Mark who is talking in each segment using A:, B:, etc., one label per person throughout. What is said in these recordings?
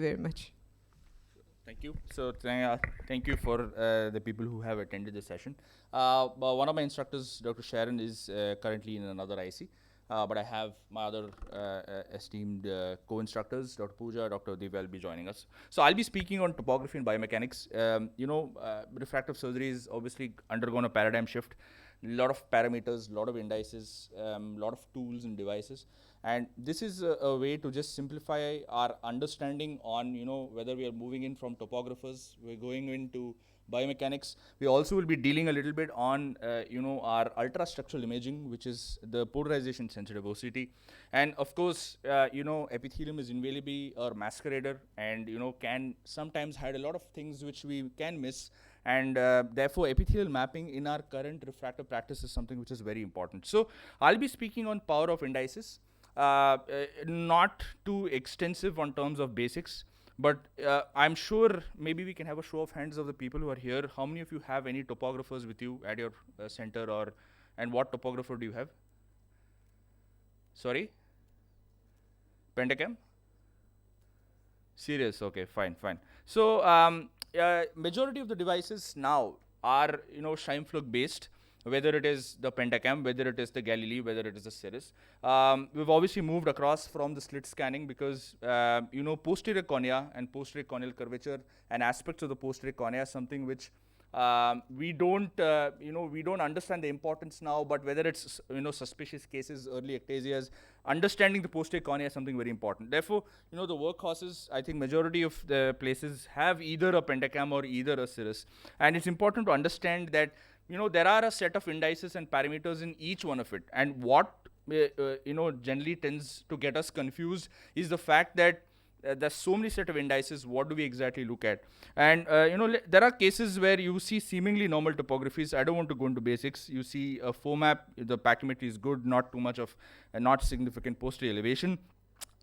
A: very much.
B: Thank you. So thank you for the people who have attended the session. One of my instructors, Dr. Sharon, is currently in another IC. But I have my other esteemed co-instructors, Dr. Pooja, Dr. Diva will be joining us. So I'll be speaking on topography and biomechanics. Refractive surgery is obviously undergone a paradigm shift. A lot of parameters, a lot of indices, a lot of tools and devices. And this is a way to just simplify our understanding on, whether we are moving in from topographers, we're going into biomechanics. We also will be dealing a little bit on, our ultrastructural imaging, which is the polarization sensitive OCT. And of course, epithelium is invariably a masquerader and, can sometimes hide a lot of things which we can miss. And therefore, epithelial mapping in our current refractive practice is something which is very important. So I'll be speaking on power of indices. Not too extensive on terms of basics, but I'm sure maybe we can have a show of hands of the people who are here. How many of you have any topographers with you at your center, and what topographer do you have? Sorry? Pentacam? Serious, okay, fine. So majority of the devices now are, Scheimpflug based, whether it is the Pentacam, whether it is the Galilei, whether it is the Cirrus. We've obviously moved across from the slit scanning because, posterior cornea and posterior corneal curvature and aspects of the posterior cornea is something which we don't understand the importance now, but whether it's, suspicious cases, early ectasias, understanding the posterior cornea is something very important. Therefore, the workhorses, I think majority of the places have either a Pentacam or either a Cirrus. And it's important to understand that, there are a set of indices and parameters in each one of it. And what, generally tends to get us confused is the fact that there's so many set of indices, what do we exactly look at? And, there are cases where you see seemingly normal topographies. I don't want to go into basics. You see a FOMAP, the pachymetry is good, not too much of, not significant posterior elevation.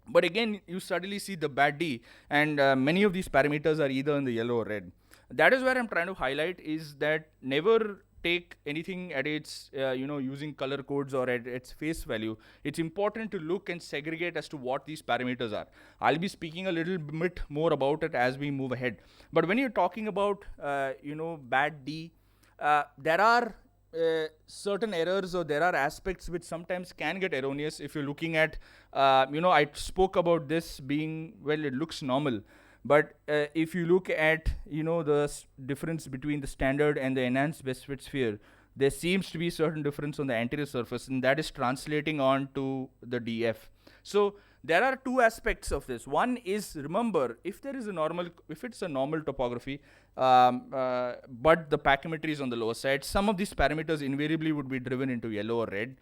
B: But again, you suddenly see the bad D, and many of these parameters are either in the yellow or red. That is where I'm trying to highlight is that never take anything at its, using color codes or at its face value. It's important to look and segregate as to what these parameters are. I'll be speaking a little bit more about it as we move ahead. But when you're talking about, bad D, there are certain errors or there are aspects which sometimes can get erroneous if you're looking at, I spoke about this being, well, it looks normal. But if you look at, the difference between the standard and the enhanced best fit sphere, there seems to be certain difference on the anterior surface, and that is translating on to the DF. So there are two aspects of this. One is, remember, if it's a normal topography, but the pachymetry is on the lower side, some of these parameters invariably would be driven into yellow or red.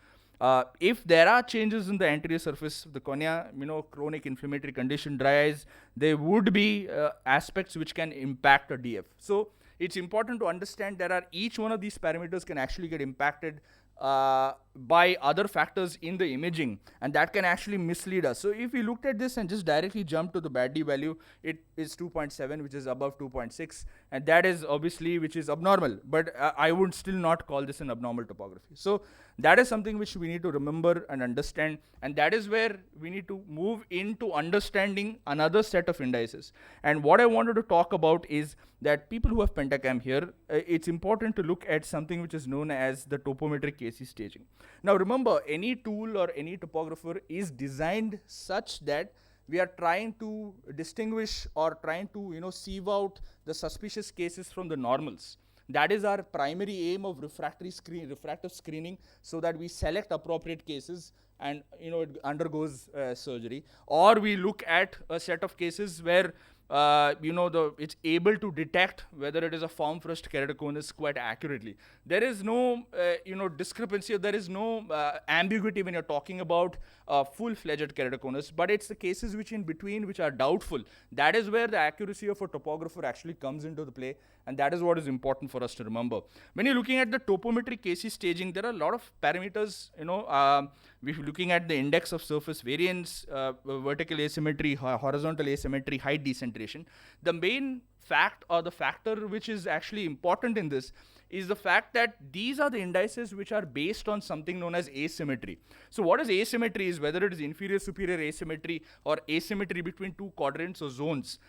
B: If there are changes in the anterior surface of the cornea, chronic inflammatory condition, dry eyes, there would be aspects which can impact a DF. So it's important to understand that each one of these parameters can actually get impacted by other factors in the imaging, and that can actually mislead us. So if we looked at this and just directly jump to the bad D value, it is 2.7, which is above 2.6, and that is obviously which is abnormal, but I would still not call this an abnormal topography. So that is something which we need to remember and understand, and that is where we need to move into understanding another set of indices. And what I wanted to talk about is that people who have Pentacam here, it's important to look at something which is known as the topometric KC staging. Now remember, any tool or any topographer is designed such that we are trying to distinguish or trying to, sieve out the suspicious cases from the normals. That is our primary aim of refractive screening, so that we select appropriate cases and, it undergoes surgery. Or we look at a set of cases where, it's able to detect whether it is a form first keratoconus quite accurately. There is no, discrepancy, or there is no ambiguity when you're talking about full-fledged keratoconus, but it's the cases which in between which are doubtful. That is where the accuracy of a topographer actually comes into the play, and that is what is important for us to remember. When you're looking at the topometric KC staging, there are a lot of parameters, we're looking at the index of surface variance, vertical asymmetry, horizontal asymmetry, height decentration. The main fact or the factor which is actually important in this is the fact that these are the indices which are based on something known as asymmetry. So what is asymmetry is whether it is inferior-superior asymmetry or asymmetry between two quadrants or zones.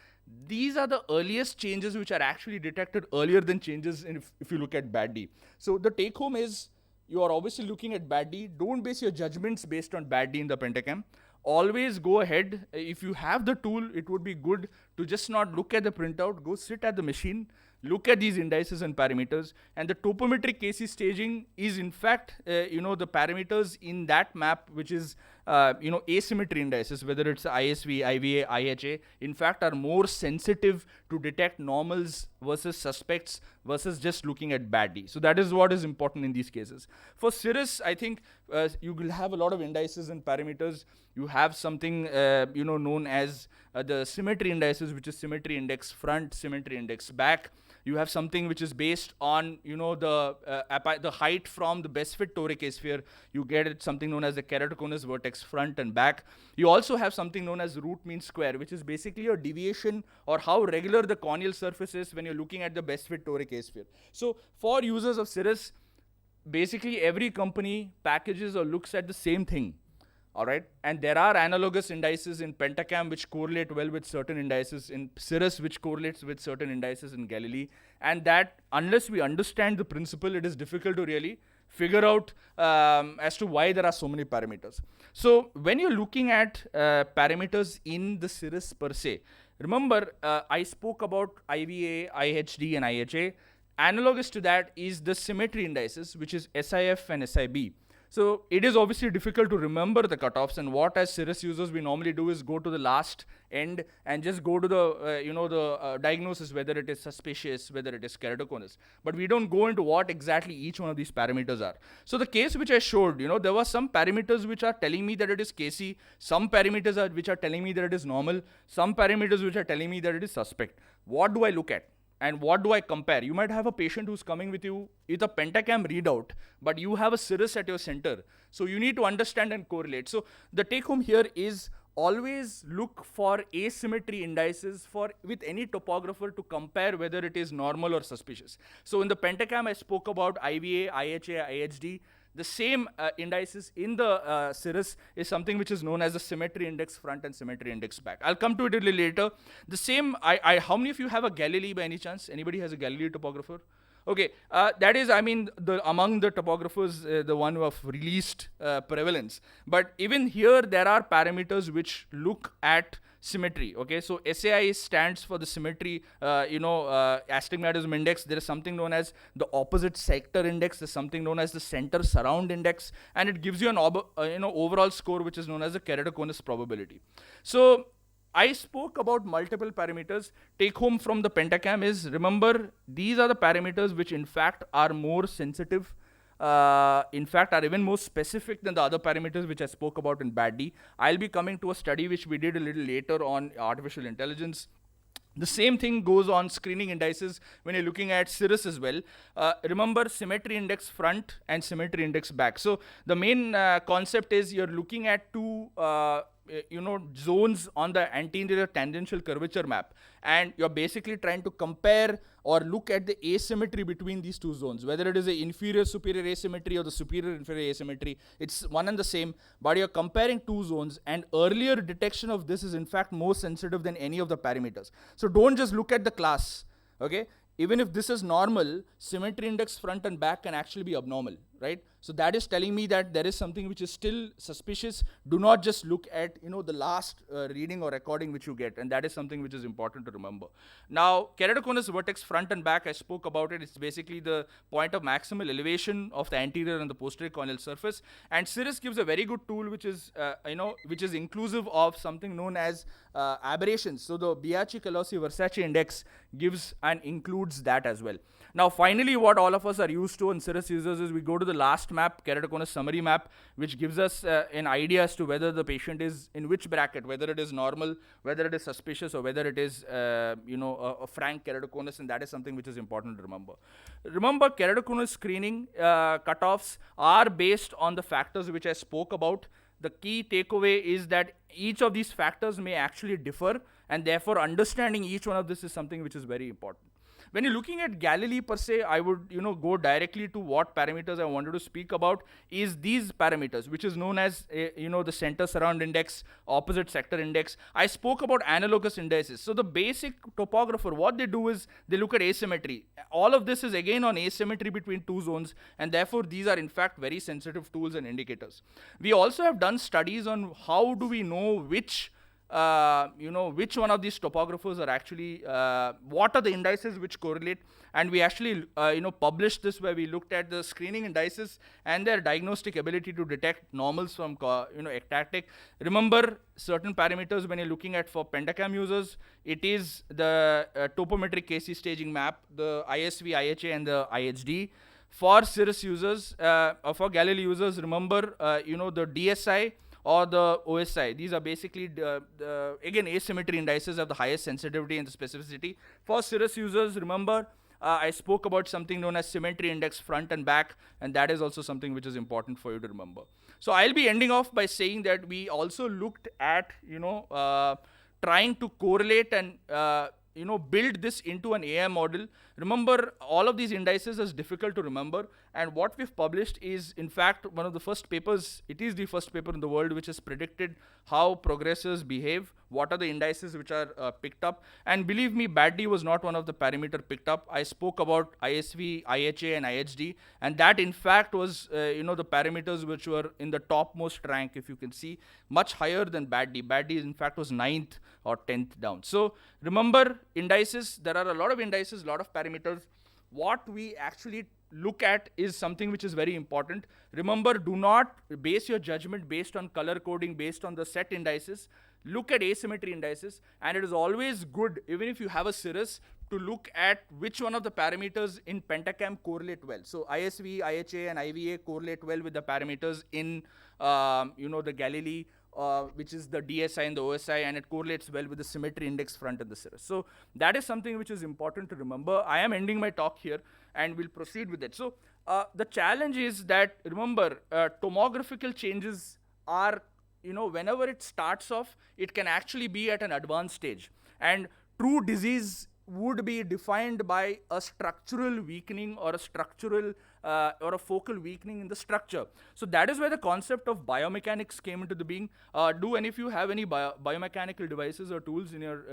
B: These are the earliest changes which are actually detected earlier than changes if you look at bad D. So the take home is, you are obviously looking at bad D. Don't base your judgments based on bad D in the pentacam. Always go ahead. If you have the tool, it would be good to just not look at the printout, go sit at the machine, look at these indices and parameters, and the topometric KC staging is in fact, the parameters in that map, which is, asymmetry indices, whether it's ISV, IVA, IHA, in fact are more sensitive to detect normals versus suspects versus just looking at bad D. So that is what is important in these cases. For cirrus, I think you will have a lot of indices and parameters. You have something, known as the symmetry indices, which is symmetry index front, symmetry index back. You have something which is based on, the height from the best fit toric sphere. You get something known as the keratoconus vertex front and back. You also have something known as root mean square, which is basically a deviation or how regular the corneal surface is when you're looking at the best fit toric sphere. So for users of cirrus, basically every company packages or looks at the same thing. All right, and there are analogous indices in pentacam which correlate well with certain indices in cirrus, which correlates with certain indices in Galilee, and that unless we understand the principle, it is difficult to really figure out as to why there are so many parameters. So when you're looking at parameters in the cirrus per se, remember I spoke about IVA, IHD, and IHA. Analogous to that is the symmetry indices, which is SIF and SIB. So it is obviously difficult to remember the cutoffs, and what as cirrus users we normally do is go to the last end and just go to the diagnosis, whether it is suspicious, whether it is keratoconus. But we don't go into what exactly each one of these parameters are. So the case which I showed, there were some parameters which are telling me that it is KC, some parameters which are telling me that it is normal, some parameters which are telling me that it is suspect. What do I look at? And what do I compare? You might have a patient who's coming with you with a pentacam readout, but you have a cirrus at your center. So you need to understand and correlate. So the take home here is always look for asymmetry indices with any topographer to compare whether it is normal or suspicious. So in the pentacam, I spoke about IVA, IHA, IHD. The same indices in the cirrus is something which is known as the symmetry index front and symmetry index back. I'll come to it a little later. The same, how many of you have a Galilee by any chance? Anybody has a Galilee topographer? Okay, that is, among the topographers, the one who have released prevalence. But even here, there are parameters which look at symmetry. Okay, so SAI stands for the symmetry, astigmatism index. There is something known as the opposite sector index. There's something known as the center surround index, and it gives you an overall score which is known as the keratoconus probability. So I spoke about multiple parameters. Take home from the pentacam is, remember, these are the parameters which in fact are more sensitive, in fact are even more specific than the other parameters which I spoke about in bad D. I'll be coming to a study which we did a little later on artificial intelligence. The same thing goes on screening indices when you're looking at cirrus as well. Remember symmetry index front and symmetry index back. So the main concept is you're looking at two zones on the anterior tangential curvature map, and you're basically trying to compare or look at the asymmetry between these two zones, whether it is the inferior superior asymmetry or the superior inferior asymmetry. It's one and the same, but you're comparing two zones, and earlier detection of this is in fact more sensitive than any of the parameters. So don't just look at the class. Okay, even if this is normal, symmetry index front and back can actually be abnormal, right? So that is telling me that there is something which is still suspicious. Do not just look at the last reading or recording which you get, and that is something which is important to remember. Now, keratoconus vertex front and back, I spoke about it. It's basically the point of maximal elevation of the anterior and the posterior corneal surface. And cirrus gives a very good tool which is inclusive of something known as aberrations. So the Biachi-Calossi-Versace index gives and includes that as well. Now, finally, what all of us are used to in cirrus users is we go to the last map, Keratoconus Summary Map, which gives us an idea as to whether the patient is in which bracket, whether it is normal, whether it is suspicious, or whether it is, a frank keratoconus, and that is something which is important to remember. Remember, keratoconus screening cutoffs are based on the factors which I spoke about. The key takeaway is that each of these factors may actually differ, and therefore understanding each one of this is something which is very important. When you're looking at Galilee per se, I would go directly to what parameters I wanted to speak about is these parameters, which is known as the center surround index, opposite sector index. I spoke about analogous indices. So the basic topographer, what they do is they look at asymmetry. All of this is again on asymmetry between two zones, and therefore these are in fact very sensitive tools and indicators. We also have done studies on how do we know which which one of these topographers are actually, what are the indices which correlate, and we actually, published this where we looked at the screening indices and their diagnostic ability to detect normals from, ectatic. Remember certain parameters when you're looking at for Pentacam users, it is the topometric KC staging map, the ISV, IHA, and the IHD. For Cirrus users, or for Galilee users, remember, the DSI, or the OSI. These are basically, again, asymmetry indices of the highest sensitivity and the specificity. For Cirrus users, remember, I spoke about something known as symmetry index front and back, and that is also something which is important for you to remember. So I'll be ending off by saying that we also looked at, trying to correlate and, build this into an AI model. Remember, all of these indices is difficult to remember, and what we've published is, in fact, one of the first papers, it is the first paper in the world which has predicted how progressors behave, what are the indices which are picked up, and believe me, BAD-D was not one of the parameter picked up. I spoke about ISV, IHA, and IHD, and that in fact was, the parameters which were in the topmost rank, if you can see, much higher than BAD-D. BAD-D in fact was 9th or 10th down. So remember, indices, there are a lot of indices, a lot of parameters. What we actually look at is something which is very important. Remember, do not base your judgment based on color coding, based on the set indices. Look at asymmetry indices, and it is always good, even if you have a Cirrus, to look at which one of the parameters in Pentacam correlate well. So ISV, IHA, and IVA correlate well with the parameters in, the Galilee, which is the DSI and the OSI, and it correlates well with the symmetry index front and the Cirrus. So that is something which is important to remember. I am ending my talk here, and we'll proceed with it. So the challenge is that, remember, tomographical changes are, whenever it starts off, it can actually be at an advanced stage. And true disease would be defined by a structural weakening or a structural or a focal weakening in the structure. So that is where the concept of biomechanics came into the being. Do any of you have any biomechanical devices or tools in your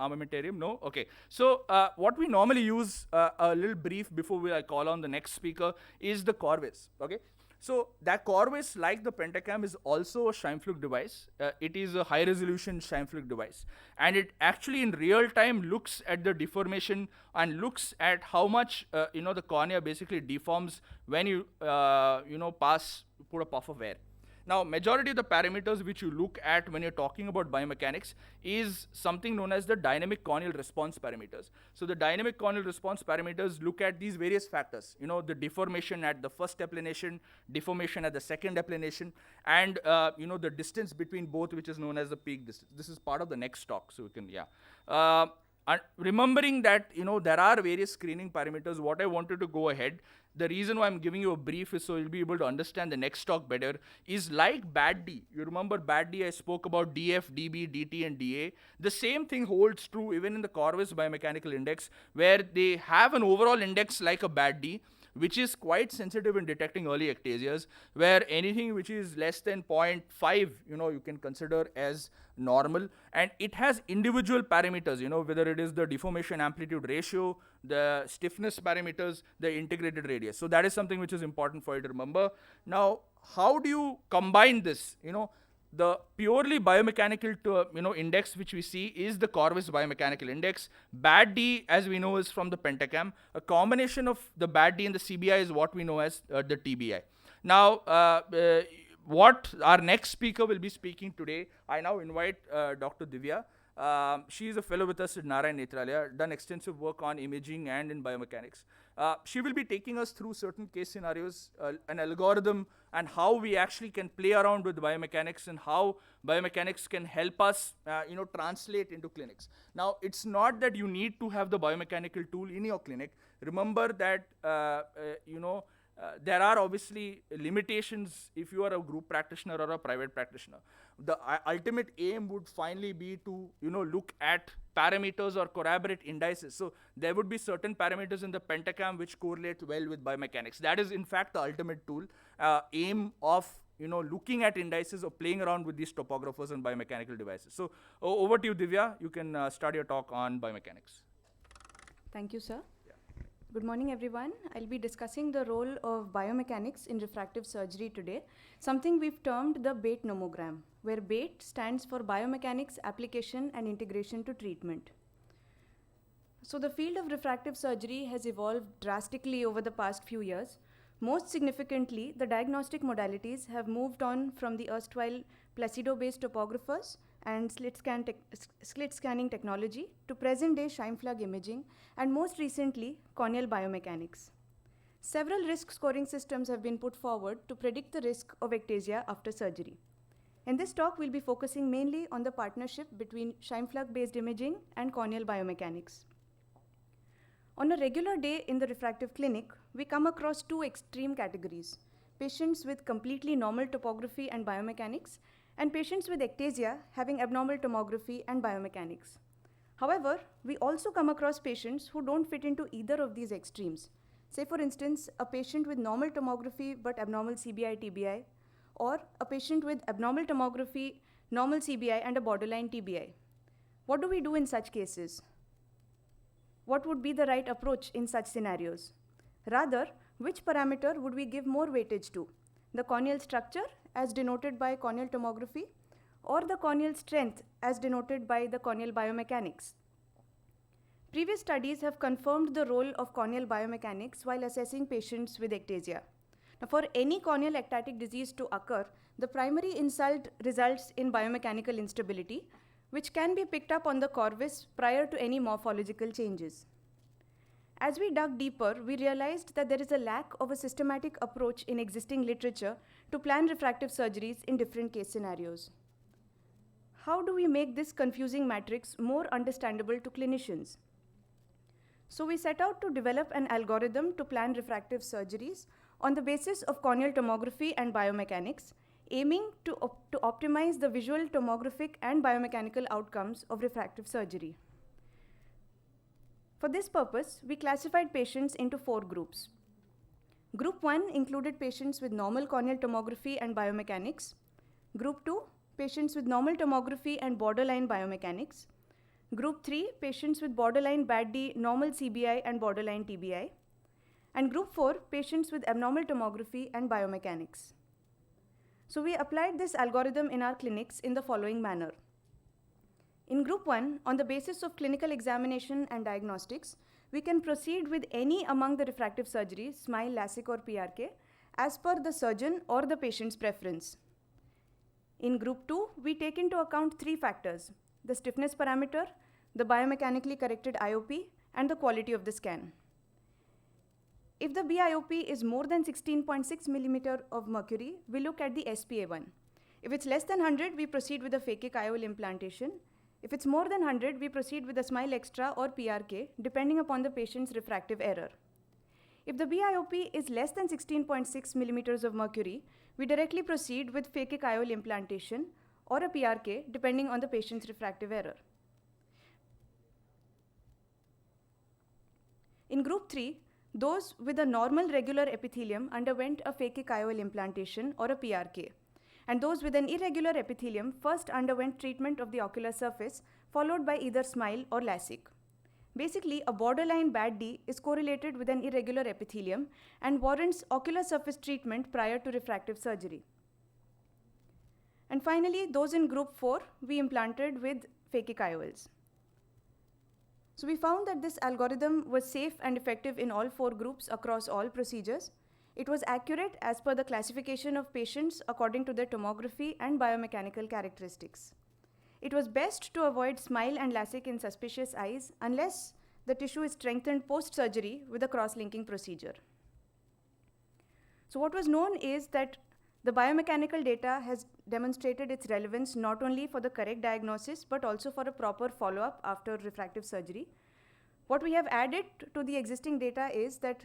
B: armamentarium? No? Okay. So what we normally use, a little brief before I call on the next speaker, is the Corvis. Okay. So that Corvis, like the Pentacam, is also a Scheimpflug device. It is a high-resolution Scheimpflug device. And it actually, in real time, looks at the deformation and looks at how much, the cornea basically deforms when you, put a puff of air. Now, majority of the parameters which you look at when you're talking about biomechanics is something known as the dynamic corneal response parameters. So the dynamic corneal response parameters look at these various factors, the deformation at the first applanation, deformation at the second applanation, and, the distance between both, which is known as the peak distance. This is part of the next talk, so we can, and remembering that, there are various screening parameters, what I wanted to go ahead, the reason why I'm giving you a brief is so you'll be able to understand the next talk better, is like BAD-D. You remember BAD-D, I spoke about DF, DB, DT, and DA. The same thing holds true even in the Corvis Biomechanical Index, where they have an overall index like a BAD-D, which is quite sensitive in detecting early ectasias, where anything which is less than 0.5, you can consider as normal. And it has individual parameters, whether it is the deformation amplitude ratio, the stiffness parameters, the integrated radius. So that is something which is important for you to remember. Now, how do you combine this? The purely biomechanical index which we see is the Corvis Biomechanical Index. BAD-D, as we know, is from the Pentacam. A combination of the BAD-D and the CBI is what we know as the TBI. Now, what our next speaker will be speaking today, I now invite Dr. Divya. She is a fellow with us at Narayan Nethralaya, done extensive work on imaging and in biomechanics. She will be taking us through certain case scenarios, an algorithm, and how we actually can play around with biomechanics and how biomechanics can help us, translate into clinics. Now, it's not that you need to have the biomechanical tool in your clinic. Remember that, there are obviously limitations if you are a group practitioner or a private practitioner. The ultimate aim would finally be to look at parameters or corroborate indices. So there would be certain parameters in the pentacam which correlate well with biomechanics. That is in fact the ultimate tool, aim of looking at indices or playing around with these topographers and biomechanical devices. So over to you, Divya. You can start your talk on biomechanics.
A: Thank you, sir. Good morning, everyone. I'll be discussing the role of biomechanics in refractive surgery today, something we've termed the BAIT nomogram, where BAIT stands for Biomechanics Application and Integration to Treatment. So the field of refractive surgery has evolved drastically over the past few years. Most significantly, the diagnostic modalities have moved on from the erstwhile Placido-based topographers and slit scanning technology to present-day Scheimpflug imaging, and most recently, corneal biomechanics. Several risk scoring systems have been put forward to predict the risk of ectasia after surgery. In this talk, we'll be focusing mainly on the partnership between Scheimpflug-based imaging and corneal biomechanics. On a regular day in the refractive clinic, we come across two extreme categories: patients with completely normal topography and biomechanics, and patients with ectasia having abnormal tomography and biomechanics. However, we also come across patients who don't fit into either of these extremes. Say, for instance, a patient with normal tomography but abnormal CBI-TBI, or a patient with abnormal tomography, normal CBI, and a borderline TBI. What do we do in such cases? What would be the right approach in such scenarios? Rather, which parameter would we give more weightage to? The corneal structure, as denoted by corneal tomography, or the corneal strength, as denoted by the corneal biomechanics? Previous studies have confirmed the role of corneal biomechanics while assessing patients with ectasia. Now, for any corneal ectatic disease to occur, the primary insult results in biomechanical instability, which can be picked up on the Corvis prior to any morphological changes. As we dug deeper, we realized that there is a lack of a systematic approach in existing literature to plan refractive surgeries in different case scenarios. How do we make this confusing matrix more understandable to clinicians? So we set out to develop an algorithm to plan refractive surgeries on the basis of corneal tomography and biomechanics, aiming to optimize the visual, tomographic, and biomechanical outcomes of refractive surgery. For this purpose, we classified patients into 4 groups. Group 1 included patients with normal corneal tomography and biomechanics. Group 2, patients with normal tomography and borderline biomechanics. Group 3, patients with borderline bad D, normal CBI, and borderline TBI. And Group 4, patients with abnormal tomography and biomechanics. So we applied this algorithm in our clinics in the following manner. In Group 1, on the basis of clinical examination and diagnostics, we can proceed with any among the refractive surgeries, SMILE, LASIK, or PRK, as per the surgeon or the patient's preference. In Group 2, we take into account 3 factors: the stiffness parameter, the biomechanically corrected IOP, and the quality of the scan. If the BIOP is more than 16.6 millimeter of mercury, we look at the SPA1. If it's less than 100, we proceed with a phakic IOL implantation. If it's more than 100, we proceed with a SMILE extra or PRK, depending upon the patient's refractive error. If the BIOP is less than 16.6 millimeters of mercury, we directly proceed with phakic IOL implantation or a PRK, depending on the patient's refractive error. In Group 3, those with a normal regular epithelium underwent a phakic IOL implantation or a PRK, and those with an irregular epithelium first underwent treatment of the ocular surface, followed by either SMILE or LASIK. Basically, a borderline bad D is correlated with an irregular epithelium and warrants ocular surface treatment prior to refractive surgery. And finally, those in Group 4, we implanted with phakic IOLs. So we found that this algorithm was safe and effective in all 4 groups across all procedures. It was accurate as per the classification of patients according to their tomography and biomechanical characteristics. It was best to avoid SMILE and LASIK in suspicious eyes unless the tissue is strengthened post-surgery with a cross-linking procedure. So what was known is that the biomechanical data has demonstrated its relevance not only for the correct diagnosis, but also for a proper follow-up after refractive surgery. What we have added to the existing data is that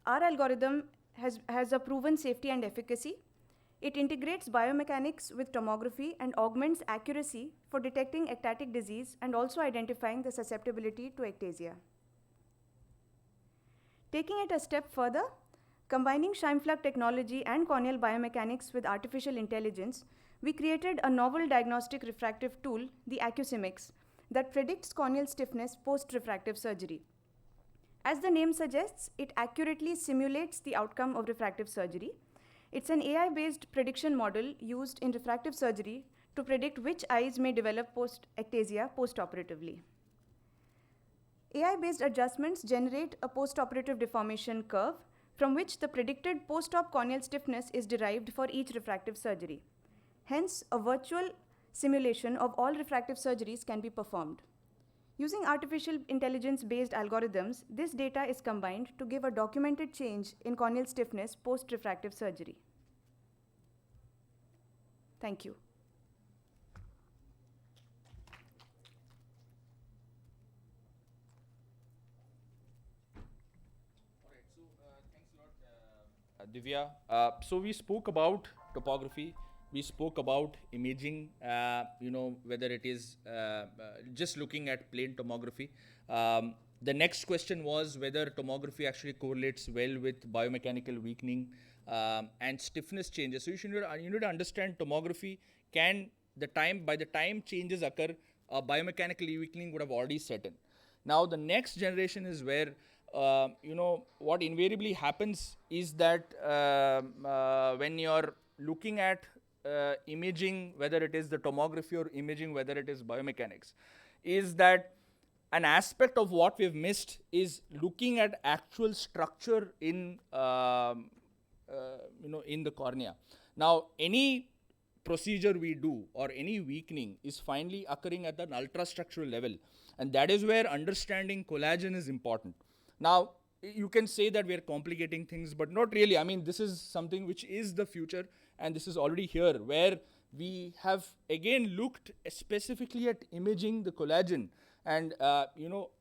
A: our algorithm has a proven safety and efficacy. It integrates biomechanics with tomography and augments accuracy for detecting ectatic disease and also identifying the susceptibility to ectasia. Taking it a step further, combining Scheimpflug technology and corneal biomechanics with artificial intelligence, we created a novel diagnostic refractive tool, the AIOC2022, that predicts corneal stiffness post-refractive surgery. As the name suggests, it accurately simulates the outcome of refractive surgery. It's an AI-based prediction model used in refractive surgery to predict which eyes may develop ectasia post-operatively. AI-based adjustments generate a post-operative deformation curve from which the predicted post-op corneal stiffness is derived for each refractive surgery. Hence, a virtual simulation of all refractive surgeries can be performed. Using artificial intelligence-based algorithms, this data is combined to give a documented change in corneal stiffness post-refractive surgery. Thank you.
B: All right, so thanks a lot, Divya. So we spoke about topography. We spoke about imaging, whether it is just looking at plain tomography. The next question was whether tomography actually correlates well with biomechanical weakening and stiffness changes. So you need to understand tomography by the time changes occur, biomechanical weakening would have already set in. Now the next generation is where what invariably happens is that when you're looking at imaging, whether it is the tomography or imaging, whether it is biomechanics, is that an aspect of what we've missed is looking at actual structure in the cornea. Now, any procedure we do or any weakening is finally occurring at an ultrastructural level, and that is where understanding collagen is important. Now, you can say that we are complicating things, but not really. I mean, this is something which is the future, and this is already here, where we have again looked specifically at imaging the collagen and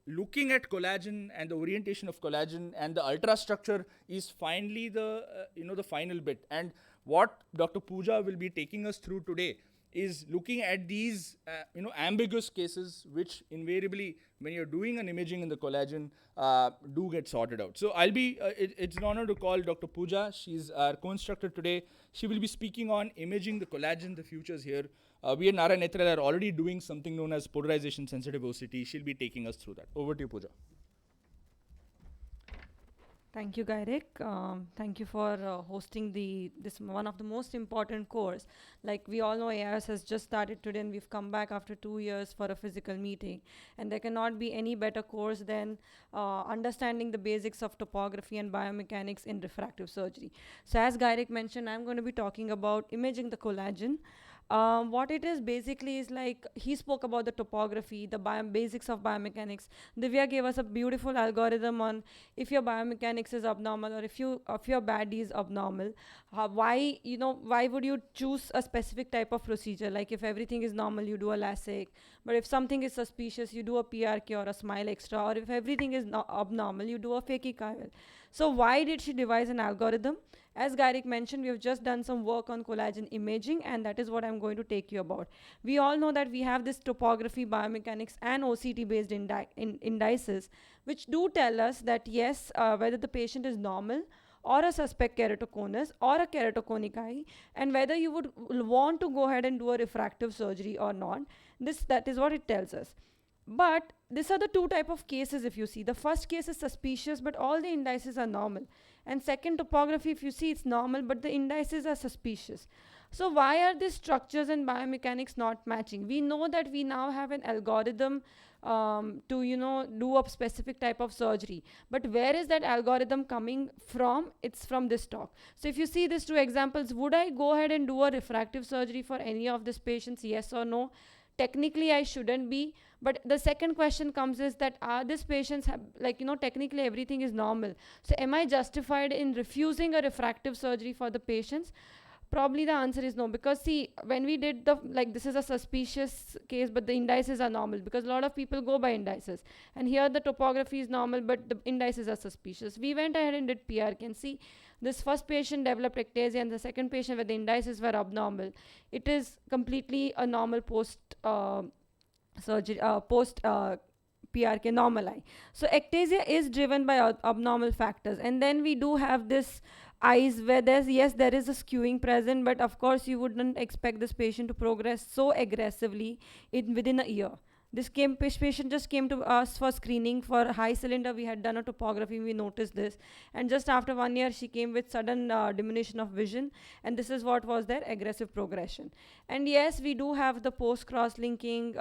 B: looking at collagen and the orientation of collagen and the ultrastructure is finally the final bit. And what Dr. Pooja will be taking us through today is looking at these ambiguous cases which invariably, when you're doing an imaging in the collagen, do get sorted out. So it's an honor to call Dr. Pooja. She's our co-instructor today. She will be speaking on imaging the collagen, the futures here. We at Nara Netral are already doing something known as polarization sensitive OCT. She'll be taking us through that. Over to you, Pooja.
C: Thank you, Gairik. Thank you for hosting this one of the most important course. Like we all know, AIOS has just started today, and we've come back after 2 years for a physical meeting. And there cannot be any better course than understanding the basics of topography and biomechanics in refractive surgery. So as Gairik mentioned, I'm going to be talking about imaging the collagen. What it is basically is like he spoke about the topography, the basics of biomechanics. Divya gave us a beautiful algorithm on if your biomechanics is abnormal or if your body is abnormal, why would you choose a specific type of procedure? Like if everything is normal, you do a LASIK, but if something is suspicious, you do a PRK or a smile extra, or if everything is abnormal, you do a phakic-IOL. So why did she devise an algorithm? As Gairik mentioned, we have just done some work on collagen imaging, and that is what I'm going to take you about. We all know that we have this topography, biomechanics, and OCT-based indices, which do tell us that yes, whether the patient is normal or a suspect keratoconus or a keratoconic eye, and whether you would want to go ahead and do a refractive surgery or not. That is what it tells us. But these are the two type of cases if you see. The first case is suspicious, but all the indices are normal. And second, topography, if you see, it's normal, but the indices are suspicious. So why are these structures and biomechanics not matching? We know that we now have an algorithm to do a specific type of surgery. But where is that algorithm coming from? It's from this talk. So if you see these two examples, would I go ahead and do a refractive surgery for any of these patients? Yes or no? Technically, I shouldn't be. But the second question comes is that are these patients, technically everything is normal. So am I justified in refusing a refractive surgery for the patients? Probably the answer is no, because see, when we did this is a suspicious case, but the indices are normal, because a lot of people go by indices. And here the topography is normal, but the indices are suspicious. We went ahead and did PRK, and see, This first patient developed ectasia, and the second patient where the indices were abnormal. It is completely a normal surgery, post PRK normal eye. So ectasia is driven by abnormal factors, and then we do have this eyes where there is a skewing present, but of course you wouldn't expect this patient to progress so aggressively within a year. This patient just came to us for screening for high cylinder. We had done a topography, we noticed this, and just after 1 year she came with sudden diminution of vision, and this is what was their aggressive progression. And yes, we do have the post cross-linking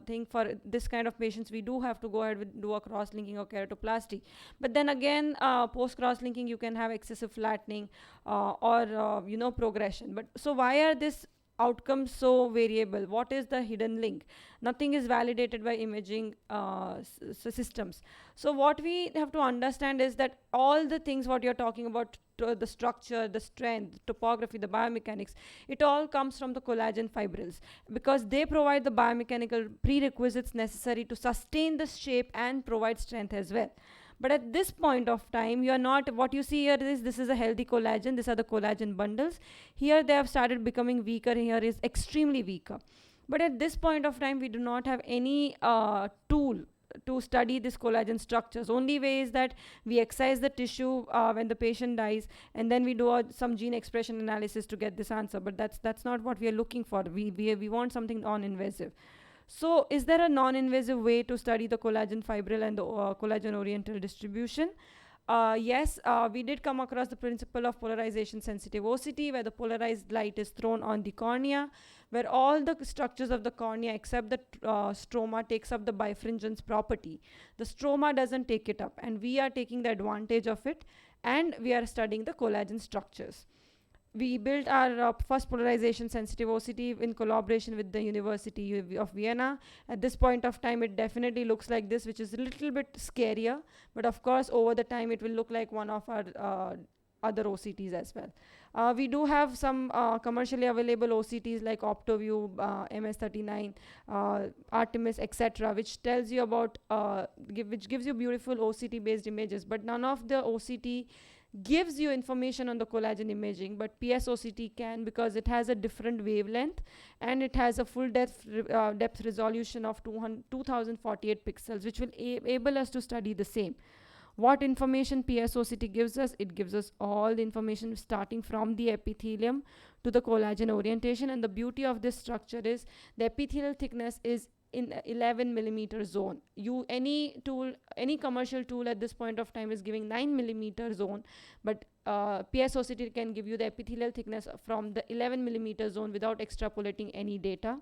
C: thing for this kind of patients. We do have to go ahead with do a cross-linking or keratoplasty, but then again post cross-linking you can have excessive flattening or progression. But so why are this outcomes so variable? What is the hidden link? Nothing is validated by imaging systems. So what we have to understand is that all the things what you're talking about, the structure, the strength, the topography, the biomechanics, it all comes from the collagen fibrils, because they provide the biomechanical prerequisites necessary to sustain the shape and provide strength as well. But at this point of time, you are not, what you see here is, this is a healthy collagen, these are the collagen bundles. Here they have started becoming weaker, here is extremely weaker. But at this point of time, we do not have any tool to study this collagen structures. Only way is that we excise the tissue when the patient dies, and then we do some gene expression analysis to get this answer. But that's not what we are looking for. We want something non-invasive. So is there a non-invasive way to study the collagen fibril and the collagen oriental distribution? Yes, we did come across the principle of polarization sensitive OCT, where the polarized light is thrown on the cornea, where all the structures of the cornea except the stroma takes up the bifringence property. The stroma doesn't take it up, and we are taking the advantage of it, and we are studying the collagen structures. We built our first polarization sensitive OCT in collaboration with the University of Vienna. At this point of time, it definitely looks like this, which is a little bit scarier, but of course over the time it will look like one of our other OCTs as well. We do have some commercially available OCTs like OptoView, MS39, Artemis, etc., which tells you about, which gives you beautiful OCT based images, but none of the OCT gives you information on the collagen imaging, but PSOCT can, because it has a different wavelength and it has a full depth resolution of 2048 pixels, which will enable us to study the same. What information PSOCT gives us? It gives us all the information starting from the epithelium to the collagen orientation, and the beauty of this structure is the epithelial thickness is in 11 millimeter zone. Any commercial tool at this point of time is giving 9 millimeter zone, but PSOCT can give you the epithelial thickness from the 11 millimeter zone without extrapolating any data.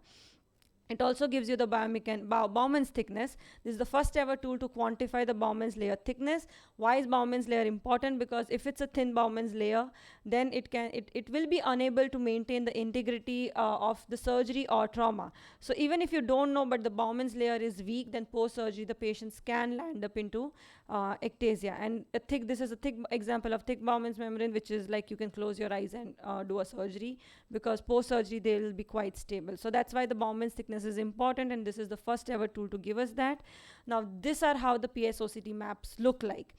C: It also gives you the Bowman's thickness. This is the first ever tool to quantify the Bowman's layer thickness. Why is Bowman's layer important? Because if it's a thin Bowman's layer, then it will be unable to maintain the integrity of the surgery or trauma. So even if you don't know, but the Bowman's layer is weak, then post-surgery the patients can land up into ectasia. And this is a thick example of thick Bowman's membrane, which is like you can close your eyes and do a surgery, because post-surgery they will be quite stable. So that's why the Bowman's thickness is important, and this is the first ever tool to give us that. Now these are how the PSOCT maps look like.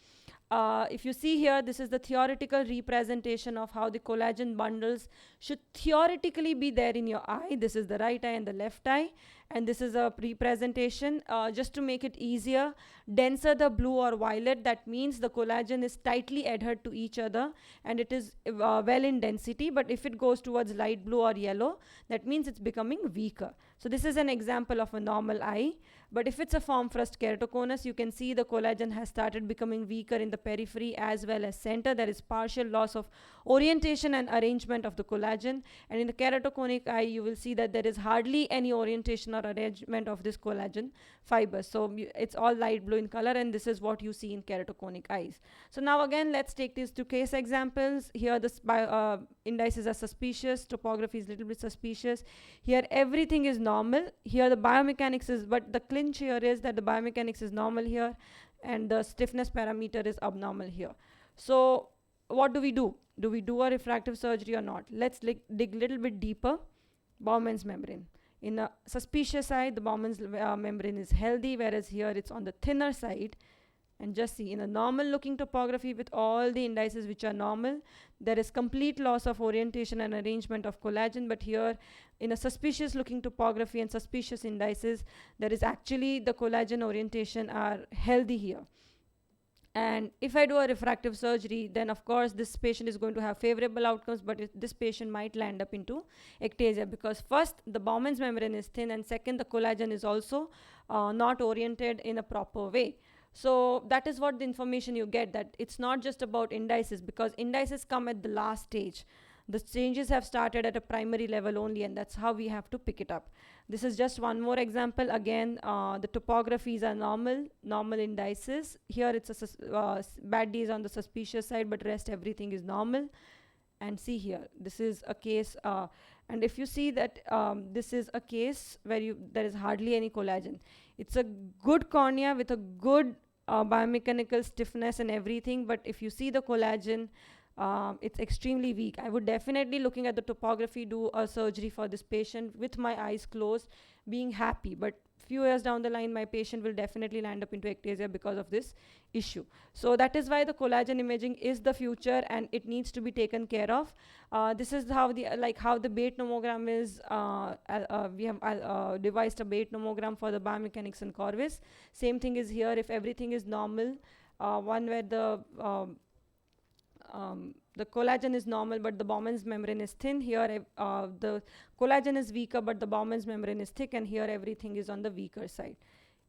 C: If you see here, this is the theoretical representation of how the collagen bundles should theoretically be there in your eye. This is the right eye and the left eye, and this is a representation just to make it easier. Denser the blue or violet, that means the collagen is tightly adhered to each other and it is well in density, but if it goes towards light blue or yellow, that means it's becoming weaker. So this is an example of a normal eye. But if it's a form first keratoconus, you can see the collagen has started becoming weaker in the periphery as well as center. There is partial loss of orientation and arrangement of the collagen. And in the keratoconic eye, you will see that there is hardly any orientation or arrangement of this collagen fibers. So it's all light blue in color, and this is what you see in keratoconic eyes. So now again, let's take these two case examples. Here the indices are suspicious, topography is a little bit suspicious. Here everything is normal. Here the biomechanics is, but the clinch here is that the biomechanics is normal here and the stiffness parameter is abnormal here. So what do we do? Do we do a refractive surgery or not? Let's dig a little bit deeper. Bowman's membrane. In a suspicious side, the Bowman's membrane is healthy, whereas here it's on the thinner side. And just see, in a normal looking topography with all the indices which are normal, there is complete loss of orientation and arrangement of collagen. But here, in a suspicious looking topography and suspicious indices, there is actually the collagen orientation are healthy here. And if I do a refractive surgery, then of course this patient is going to have favorable outcomes, but this patient might land up into ectasia, because first, the Bowman's membrane is thin, and second, the collagen is also not oriented in a proper way. So that is what the information you get, that it's not just about indices, because indices come at the last stage. The changes have started at a primary level only, and that's how we have to pick it up. This is just one more example. Again, the topographies are normal indices. Here it's a bad D is on the suspicious side, but rest everything is normal. And see here, this is a case, and if you see that this is a case where there is hardly any collagen. It's a good cornea with a good biomechanical stiffness and everything, but if you see the collagen, it's extremely weak. I would definitely, looking at the topography, do a surgery for this patient with my eyes closed, being happy. But few years down the line, my patient will definitely land up into ectasia because of this issue. So that is why the collagen imaging is the future, and it needs to be taken care of. This is how the Bate nomogram is. We have devised a Bate nomogram for the biomechanics and Corvis. Same thing is here. If everything is normal, one where the collagen is normal, but the Bowman's membrane is thin. Here, the collagen is weaker, but the Bowman's membrane is thick, and here everything is on the weaker side.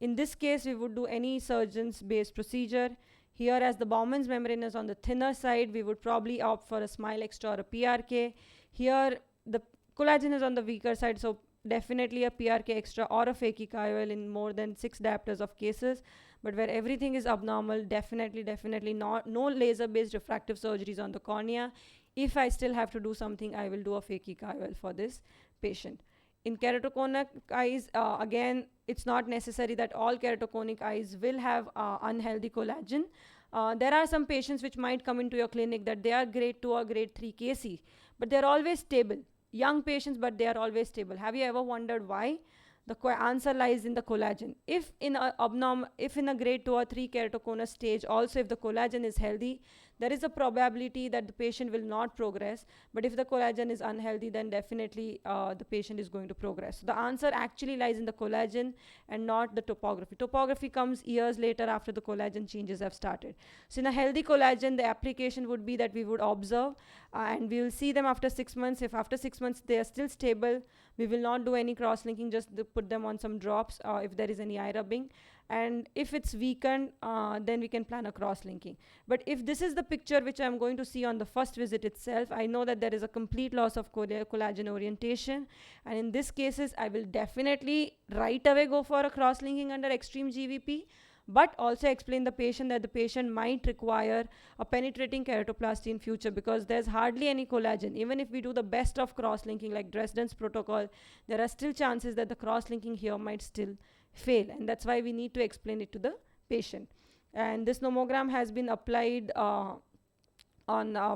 C: In this case, we would do any surgeon's-based procedure. Here, as the Bowman's membrane is on the thinner side, we would probably opt for a Smile Extra or a PRK. Here, the collagen is on the weaker side, so definitely a PRK extra or a phakic IOL in more than 6 diopters of cases. But where everything is abnormal, definitely no laser-based refractive surgeries on the cornea. If I still have to do something, I will do a phakic IOL for this patient. In keratoconic eyes, again, it's not necessary that all keratoconic eyes will have unhealthy collagen. There are some patients which might come into your clinic that they are grade 2 or grade 3 KC, but they're always stable. Young patients, but they are always stable. Have you ever wondered why? The answer lies in the collagen. If in a grade 2 or 3 keratoconus stage, also if the collagen is healthy, there is a probability that the patient will not progress. But if the collagen is unhealthy, then definitely the patient is going to progress. So the answer actually lies in the collagen and not the topography. Topography comes years later after the collagen changes have started. So in a healthy collagen, the application would be that we would observe and we will see them after 6 months. If after 6 months they are still stable, we will not do any cross-linking, just put them on some drops if there is any eye rubbing. And if it's weakened, then we can plan a cross-linking. But if this is the picture which I'm going to see on the first visit itself, I know that there is a complete loss of collagen orientation. And in these cases, I will definitely right away go for a cross-linking under extreme GVP, but also explain the patient that the patient might require a penetrating keratoplasty in future, because there's hardly any collagen. Even if we do the best of cross-linking like Dresden's protocol, there are still chances that the cross-linking here might still fail, and that's why we need to explain it to the patient. And this nomogram has been applied on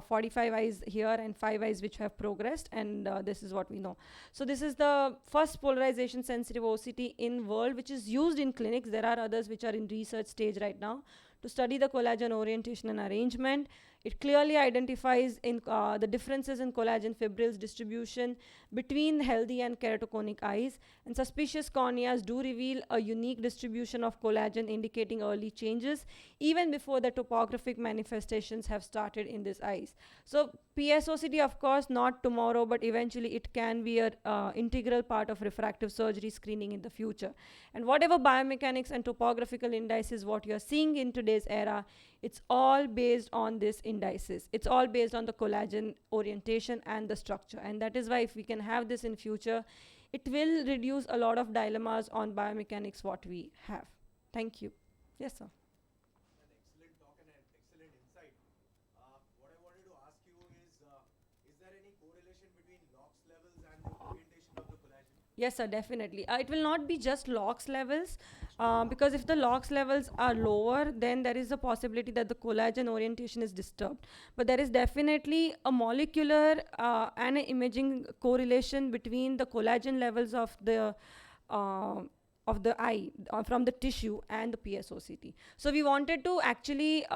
C: 45 eyes here and 5 eyes which have progressed, and this is what we know. So this is the first polarization sensitive OCT in world which is used in clinics. There are others which are in research stage right now to study the collagen orientation and arrangement. It clearly identifies the differences in collagen fibrils distribution between healthy and keratoconic eyes, and suspicious corneas do reveal a unique distribution of collagen indicating early changes even before the topographic manifestations have started in these eyes. So PSOCT, of course, not tomorrow, but eventually it can be an integral part of refractive surgery screening in the future. And whatever biomechanics and topographical indices what you're seeing in today's era, it's all based on this indices. It's all based on the collagen orientation and the structure. And that is why if we can have this in future, it will reduce a lot of dilemmas on biomechanics what we have. Thank you. Yes, sir.
D: An excellent talk and an excellent insight. What I wanted to ask you is there any correlation between LOX levels and the orientation of the collagen?
C: Yes, sir, definitely. It will not be just LOX levels, because if the LOX levels are lower, then there is a possibility that the collagen orientation is disturbed. But there is definitely a molecular and an imaging correlation between the collagen levels of the of the eye from the tissue and the PSOCT. So we wanted to actually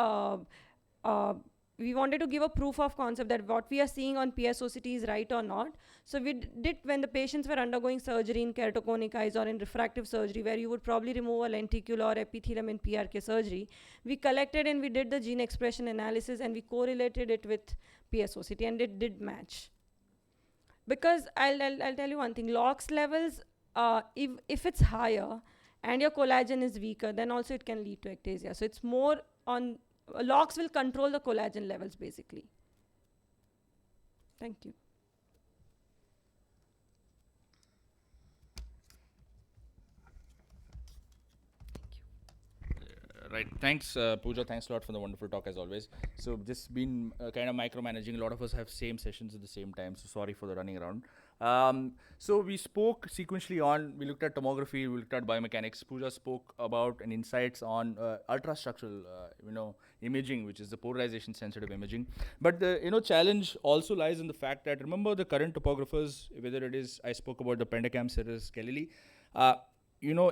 C: we wanted to give a proof of concept that what we are seeing on PSOCT is right or not. So we did when the patients were undergoing surgery in keratoconic eyes or in refractive surgery, where you would probably remove a lenticle or epithelium in PRK surgery, we collected and we did the gene expression analysis and we correlated it with PSOCT, and it did match. Because I'll tell you one thing, LOX levels, if it's higher and your collagen is weaker, then also it can lead to ectasia. So it's more on, LOX will control the collagen levels basically. Thank you.
B: Right. Thanks, Pooja. Thanks a lot for the wonderful talk as always. So this has been kind of micromanaging. A lot of us have same sessions at the same time. So sorry for the running around. So we spoke sequentially on, we looked at tomography, we looked at biomechanics. Pooja spoke about and insights on ultrastructural, imaging, which is the polarization sensitive imaging. But the, challenge also lies in the fact that, remember the current topographers, whether it is, I spoke about the Pentacam, Cirrus, Galilee,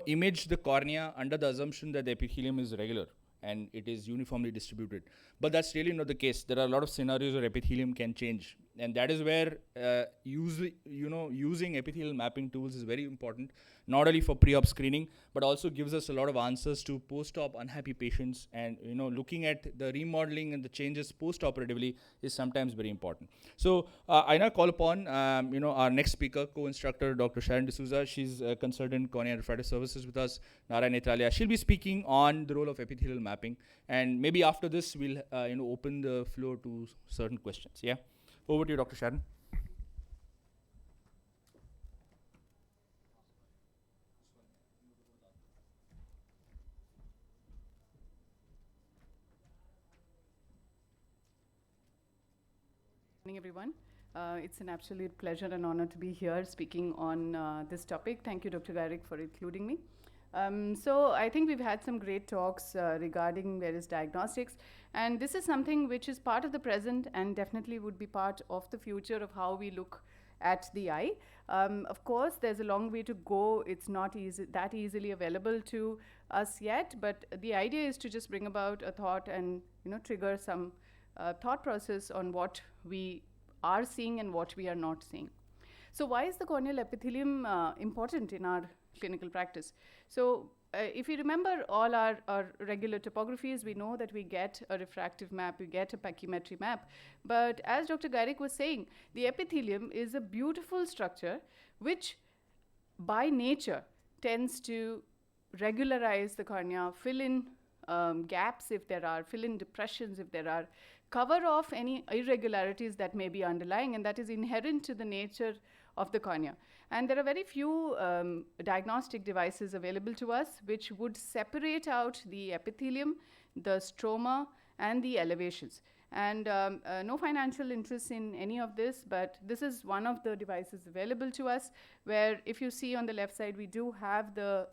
B: image the cornea under the assumption that the epithelium is regular and it is uniformly distributed. But that's really not the case. There are a lot of scenarios where epithelium can change. And that is where using epithelial mapping tools is very important, not only for pre-op screening, but also gives us a lot of answers to post-op unhappy patients. And looking at the remodeling and the changes post-operatively is sometimes very important. So I now call upon our next speaker, co-instructor, Dr. Sharon D'Souza. She's a consultant cornea and refractive services with us, Nara Netralia. She'll be speaking on the role of epithelial mapping. And maybe after this, we'll open the floor to certain questions. Yeah. Over to you, Dr. Sharon.
A: Good morning, everyone. It's an absolute pleasure and honor to be here speaking on this topic. Thank you, Dr. Gairik, for including me. So I think we've had some great talks regarding various diagnostics, and this is something which is part of the present and definitely would be part of the future of how we look at the eye. Of course, there's a long way to go. It's not that easily available to us yet, but the idea is to just bring about a thought and trigger some thought process on what we are seeing and what we are not seeing. So why is the corneal epithelium important in our clinical practice? So if you remember all our regular topographies, we know that we get a refractive map, we get a pachymetry map. But as Dr. Gairik was saying, the epithelium is a beautiful structure which by nature tends to regularize the cornea, fill in gaps if there are, fill in depressions if there are, cover off any irregularities that may be underlying, and that is inherent to the nature of the cornea. And there are very few diagnostic devices available to us which would separate out the epithelium, the stroma, and the elevations. And no financial interest in any of this, but this is one of the devices available to us, where if you see on the left side, we do have the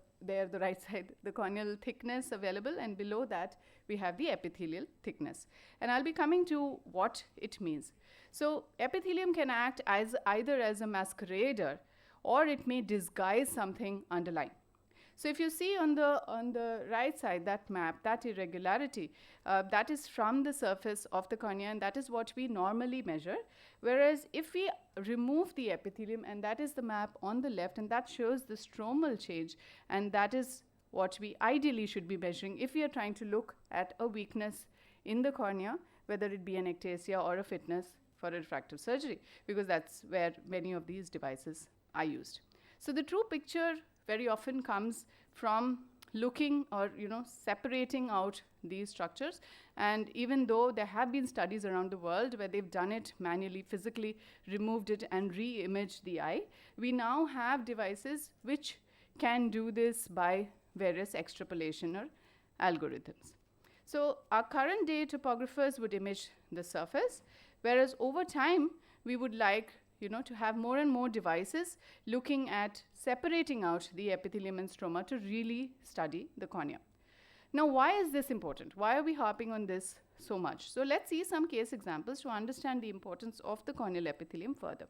A: right side, the corneal thickness available, and below that, we have the epithelial thickness. And I'll be coming to what it means. So epithelium can act as either as a masquerader, or it may disguise something underlying. So if you see on the right side, that map, that irregularity, that is from the surface of the cornea, and that is what we normally measure. Whereas if we remove the epithelium, and that is the map on the left, and that shows the stromal change, and that is what we ideally should be measuring if we are trying to look at a weakness in the cornea, whether it be an ectasia or a fitness for a refractive surgery, because that's where many of these devices are used. So the true picture very often comes from looking or separating out these structures. And even though there have been studies around the world where they've done it manually, physically removed it and re-imaged the eye, we now have devices which can do this by various extrapolation or algorithms. So our current day topographers would image the surface, whereas over time we would like to have more and more devices looking at separating out the epithelium and stroma to really study the cornea. Now, why is this important? Why are we harping on this so much? So let's see some case examples to understand the importance of the corneal epithelium further.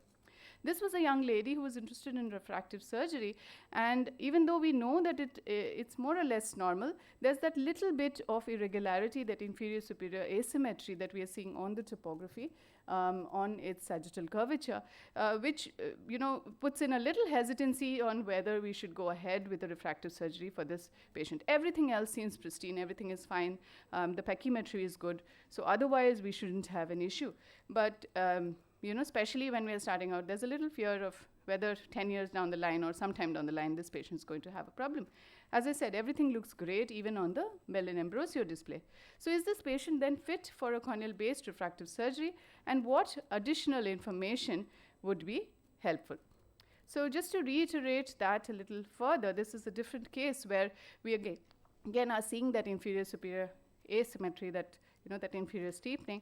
E: This was a young lady who was interested in refractive surgery, and even though we know that it's more or less normal, there's that little bit of irregularity, that inferior-superior asymmetry that we are seeing on the topography, on its sagittal curvature, which puts in a little hesitancy on whether we should go ahead with a refractive surgery for this patient. Everything else seems pristine, everything is fine, the pachymetry is good, so otherwise we shouldn't have an issue. But especially when we're starting out, there's a little fear of whether 10 years down the line or sometime down the line this patient's going to have a problem. As I said, everything looks great even on the Bell and Ambrosio display. So is this patient then fit for a corneal-based refractive surgery, and what additional information would be helpful? So just to reiterate that a little further, this is a different case where we again are seeing that inferior-superior asymmetry, that that inferior steepening,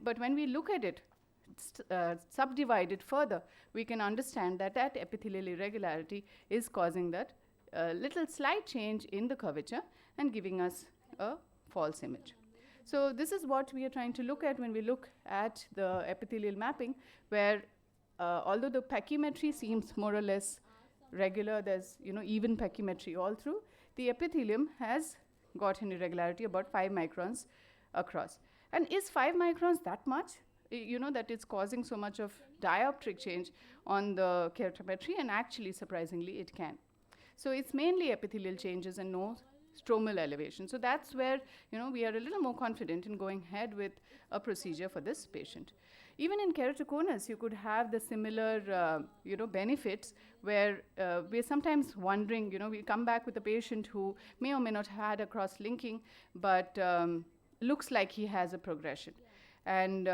E: but when we look at it, subdivided further, we can understand that that epithelial irregularity is causing that little slight change in the curvature and giving us a false image. So this is what we are trying to look at when we look at the epithelial mapping, where although the pachymetry seems more or less regular, there's even pachymetry all through, the epithelium has got an irregularity about 5 microns across. And is 5 microns that much? That it's causing so much of dioptric change on the keratometry, and actually, surprisingly, it can. So it's mainly epithelial changes and no stromal elevation. So that's where we are a little more confident in going ahead with a procedure for this patient. Even in keratoconus, you could have the similar benefits, where we're sometimes wondering, we come back with a patient who may or may not had a cross-linking, but looks like he has a progression. And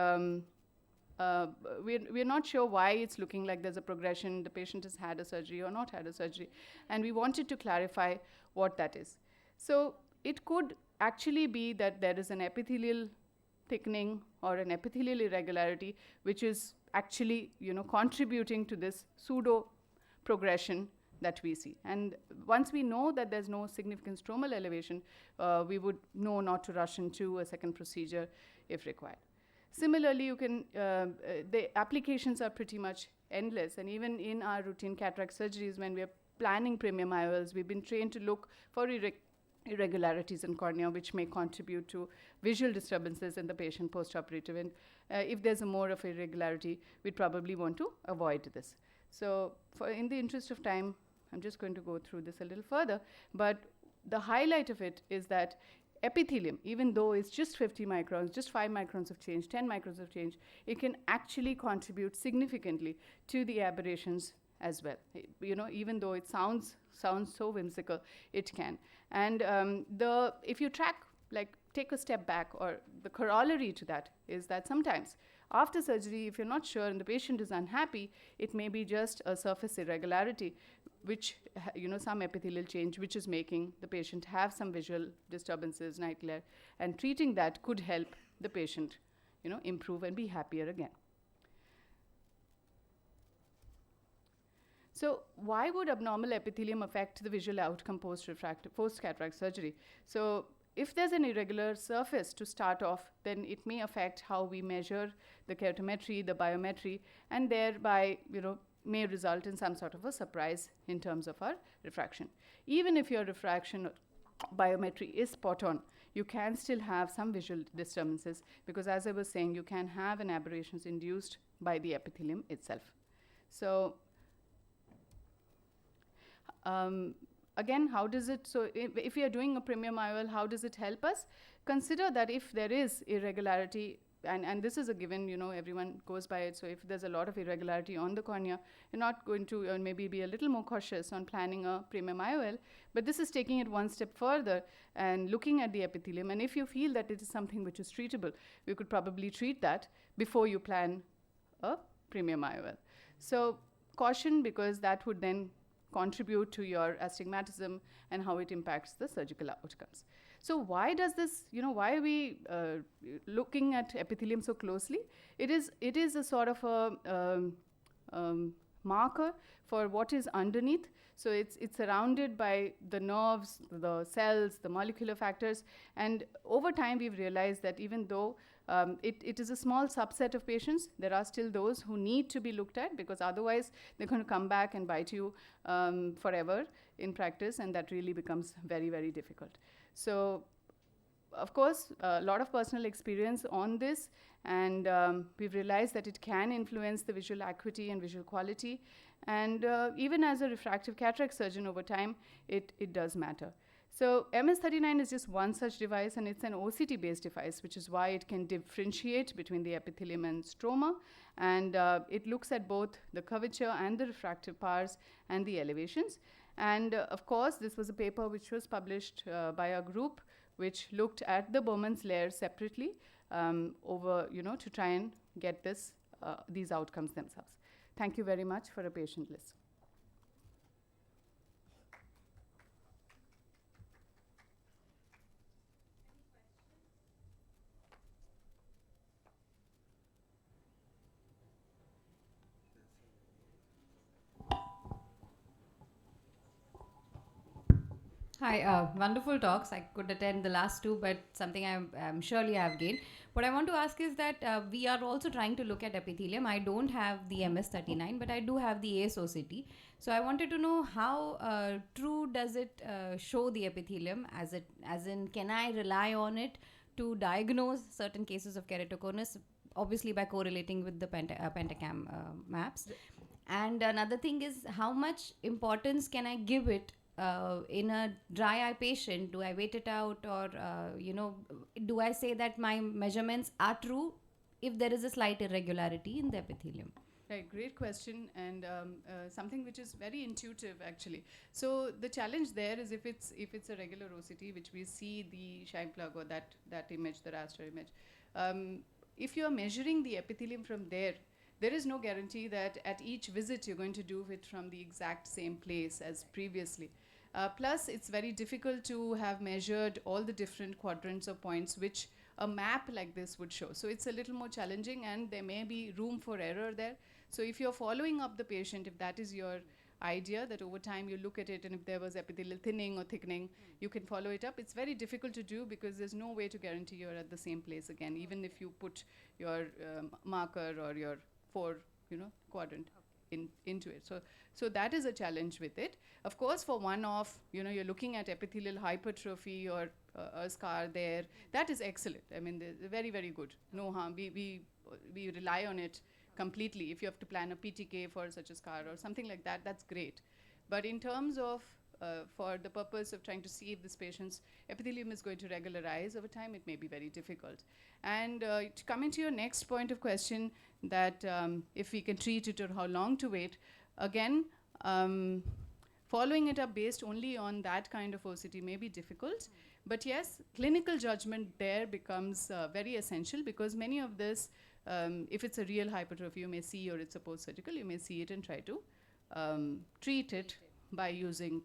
E: we're not sure why it's looking like there's a progression, the patient has had a surgery or not had a surgery, and we wanted to clarify what that is. So it could actually be that there is an epithelial thickening or an epithelial irregularity, which is actually contributing to this pseudo progression that we see. And once we know that there's no significant stromal elevation, we would know not to rush into a second procedure if required. Similarly, you can, the applications are pretty much endless, and even in our routine cataract surgeries, when we're planning premium IOLs, we've been trained to look for irregularities in cornea, which may contribute to visual disturbances in the patient post-operative. And if there's a more of irregularity, we'd probably want to avoid this. So in the interest of time, I'm just going to go through this a little further, but the highlight of it is that epithelium, even though it's just 50 microns, just 5 microns of change, 10 microns of change, it can actually contribute significantly to the aberrations as well. Even though it sounds so whimsical, it can. And if you track, take a step back, or the corollary to that is that sometimes after surgery, if you're not sure and the patient is unhappy, it may be just a surface irregularity, which, some epithelial change, which is making the patient have some visual disturbances, night glare, and treating that could help the patient, improve and be happier again. So why would abnormal epithelium affect the visual outcome post-cataract surgery? So if there's an irregular surface to start off, then it may affect how we measure the keratometry, the biometry, and thereby, may result in some sort of a surprise in terms of our refraction. Even if your refraction biometry is spot on, you can still have some visual disturbances, because as I was saying, you can have an aberrations induced by the epithelium itself. So again, how does it, so if we are doing a premium IOL, how does it help us? Consider that if there is irregularity, and this is a given, everyone goes by it, so if there's a lot of irregularity on the cornea, you're not going to maybe be a little more cautious on planning a premium IOL, but this is taking it one step further and looking at the epithelium, and if you feel that it is something which is treatable, you could probably treat that before you plan a premium IOL. So caution, because that would then contribute to your astigmatism and how it impacts the surgical outcomes. So why does this, why are we looking at epithelium so closely? It is a sort of a marker for what is underneath. So it's surrounded by the nerves, the cells, the molecular factors. And over time, we've realized that even though it is a small subset of patients, there are still those who need to be looked at, because otherwise they're going to come back and bite you forever in practice, and that really becomes very, very difficult. So of course, a lot of personal experience on this, and we've realized that it can influence the visual acuity and visual quality. And even as a refractive cataract surgeon over time, it does matter. So MS39 is just one such device, and it's an OCT-based device, which is why it can differentiate between the epithelium and stroma. And it looks at both the curvature and the refractive powers and the elevations. And of course, this was a paper which was published by a group which looked at the Bowman's layer separately to try and get these outcomes themselves. Thank you very much for a patient list.
F: Hi, wonderful talks. I could attend the last two, but something I'm surely I've gained. What I want to ask is that we are also trying to look at epithelium. I don't have the MS39, but I do have the ASOCT. So I wanted to know how true does it show the epithelium, as in can I rely on it to diagnose certain cases of keratoconus, obviously by correlating with the pentacam maps. And another thing is, how much importance can I give it in a dry eye patient? Do I wait it out, or do I say that my measurements are true if there is a slight irregularity in the epithelium?
E: Right, great question, and something which is very intuitive actually. So the challenge there is if it's a regular OCT, which we see the shine plug or that image, the raster image. If you are measuring the epithelium from there is no guarantee that at each visit you're going to do it from the exact same place as previously. Plus, it's very difficult to have measured all the different quadrants or points which a map like this would show. So it's a little more challenging, and there may be room for error there. So if you're following up the patient, if that is your idea, that over time you look at it, and if there was epithelial thinning or thickening, you can follow it up. It's very difficult to do because there's no way to guarantee you're at the same place again, even if you put your marker or your quadrant into it. So that is a challenge with it. Of course, for one-off, you're looking at epithelial hypertrophy or a scar there. That is excellent. I mean, they're very, very good. No harm. We rely on it completely. If you have to plan a PTK for such a scar or something like that, that's great. But in terms of for the purpose of trying to see if this patient's epithelium is going to regularize over time, it may be very difficult. And to come into your next point of question, that if we can treat it or how long to wait, again, following it up based only on that kind of OCT may be difficult. But yes, clinical judgment there becomes very essential, because many of this, if it's a real hypertrophy, you may see, or it's a post-surgical, you may see it and try to treat it by using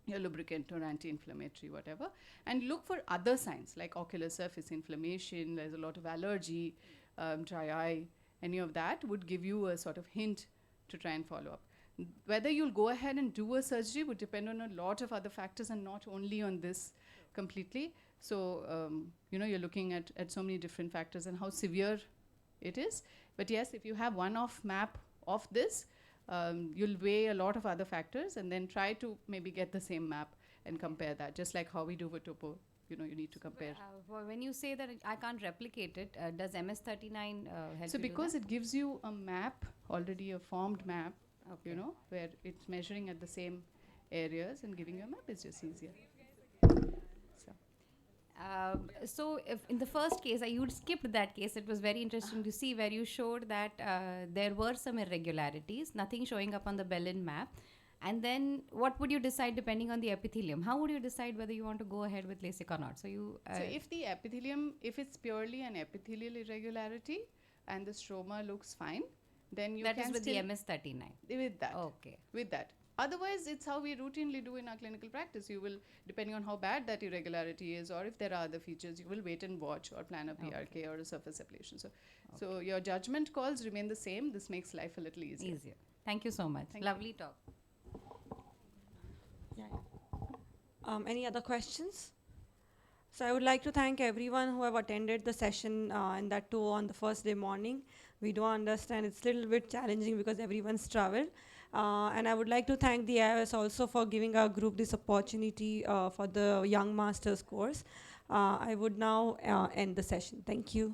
E: your lubricant or anti-inflammatory, whatever, and look for other signs like ocular surface inflammation. There's a lot of allergy, dry eye. Any of that would give you a sort of hint to try and follow up. Whether you'll go ahead and do a surgery would depend on a lot of other factors, and not only on this completely. So, you're looking at so many different factors and how severe it is. But yes, if you have one-off map of this, you'll weigh a lot of other factors and then try to maybe get the same map and compare that, just like how we do with topo. You need to compare.
F: When you say that I can't replicate it, does MS39 help?
E: So
F: you
E: because
F: do
E: it gives you a map, already a formed map,
F: okay.
E: Where it's measuring at the same areas and giving you a map is just easier.
F: So if in the first case, you skipped that case. It was very interesting to see where you showed that there were some irregularities, nothing showing up on the Bellin map. And then what would you decide depending on the epithelium? How would you decide whether you want to go ahead with LASIK or not? So
E: if the epithelium, if it's purely an epithelial irregularity and the stroma looks fine, then you
F: that
E: can
F: is with the MS39.
E: With that.
F: Okay.
E: With that. Otherwise, it's how we routinely do in our clinical practice. You will, depending on how bad that irregularity is, or if there are other features, you will wait and watch or plan a PRK or a surface ablation. So your judgment calls remain the same. This makes life a little easier.
F: Thank you so much.
E: Thank you.
F: Lovely talk.
C: Any other questions? So I would like to thank everyone who have attended the session and that too on the first day morning. We do understand it's a little bit challenging because everyone's traveled. And I would like to thank the AIOS also for giving our group this opportunity for the Young Masters course. I would now end the session. Thank you.